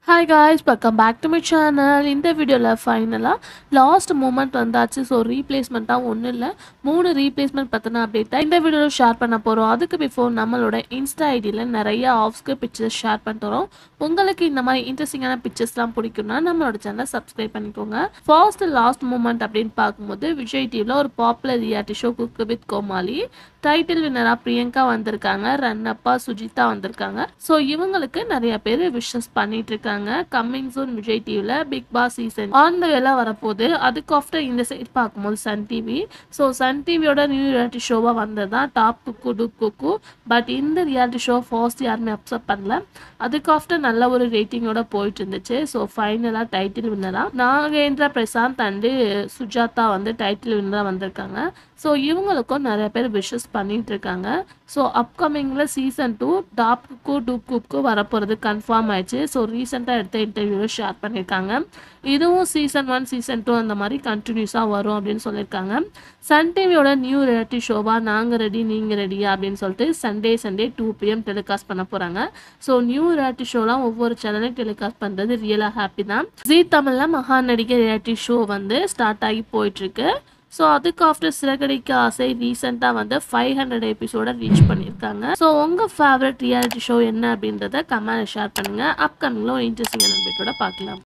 Hi guys, welcome back to my channel. இந்த வீடியோல ஃபைனலா லாஸ்ட் மூமெண்ட் வந்தாச்சு. ஸோ ரீப்ளேஸ்மெண்ட்டாக ஒன்றும் இல்லை, 3 ரீப்ளேஸ்மெண்ட் பற்றின அப்டேட் இந்த வீடியோவில் ஷேர் பண்ண போகிறோம். அதுக்கு பிஃபோர் நம்மளோட இன்ஸ்டா ஐடியில் நிறைய ஆஃப்ஸ்க்கு பிக்சர்ஸ் ஷேர் பண்ணிட்டு வரோம். உங்களுக்கு இந்த மாதிரி இன்ட்ரெஸ்டிங்கான பிக்சர்ஸ்லாம் பிடிக்கும்னா நம்மளோட சேனலை சப்ஸ்கிரைப் பண்ணிக்கோங்க. ஃபர்ஸ்ட் லாஸ்ட் மூமெண்ட் அப்படின்னு பார்க்கும்போது விஜய் டிவியில் ஒரு popular reality show cook with Comali title வின்னராக பிரியங்கா வந்திருக்காங்க, ரன்னப்பா சுஜிதா வந்திருக்காங்க. ஸோ இவங்களுக்கு நிறைய பேர் விஷஸ் பண்ணிட்டு இருக்காங்க. கம்மிங் சூன் விஜய் டிவியில் Bigg Boss season on the வேலை வரப்போகுது. அதுக்கு ஆஃப்டர் இந்த சைட் பார்க்கும்போது சன் டிவி, ஸோ சன் டிவியோட நியூ ரியாலிட்டி ஷோவாக வந்தது தான் Top Cooku Dupe Cooku. But இந்த ரியாலிட்டி ஷோ ஃபர்ஸ்ட் யாருமே அக்செப்ட் பண்ணல. அதுக்கு ஆஃப்டர் நல்ல ஒரு ரேட்டிங்கோட போயிட்டு இருந்துச்சு. ஸோ ஃபைனலாக டைட்டில் வின்னராக நாகேந்திர பிரசாந்த் அண்டு சுஜாதா வந்து டைட்டில் வின்னராக வந்திருக்காங்க. ஸோ இவங்களுக்கும் நிறைய பேர் விஷஸ் பண்ணிட்டு இருக்காங்க. ஸோ அப்கமிங்கில் season 2 top cook dupe cook வரப்போகிறது கன்ஃபார்ம் ஆயிடுச்சு. ஸோ ரீசெண்டாக எடுத்த இன்டர்வியூவில் ஷேர் பண்ணியிருக்காங்க. இதுவும் சீசன் 1 சீசன் 2 அந்த மாதிரி கண்டினியூஸாக வரும் அப்படின்னு சொல்லியிருக்காங்க. சன் டிவியோட நியூ ரியாலிட்டி ஷோவாக நாங்கள் ரெடி நீங்கள் ரெடியா அப்படின்னு சொல்லிட்டு சண்டே 2 PM டெலிகாஸ்ட் பண்ண போகிறாங்க. ஸோ நியூ ரியாலிட்டி ஷோலாம் ஒவ்வொரு சேனலையும் டெலிகாஸ்ட் பண்ணுறது ரியலாக ஹாப்பி தான். ஜீ தமிழில் மகா நடிகை ரியாலிட்டி ஷோ வந்து ஸ்டார்ட் ஆகி போயிட்டுருக்கு. ஸோ அதுக்கு ஆஃப்டர் சிறகடிக்க ஆசை ரீசெண்டாக வந்து 500 எபிசோட ரீச் பண்ணியிருக்காங்க. ஸோ உங்கள் ஃபேவரட் ரியாலிட்டி ஷோ என்ன அப்படின்றத கமெண்ட் ஷேர் பண்ணுங்கள். அப்கமிங்கில் இன்ட்ரெஸ்டிங்கான அப்டேட்டோட பார்க்கலாம்.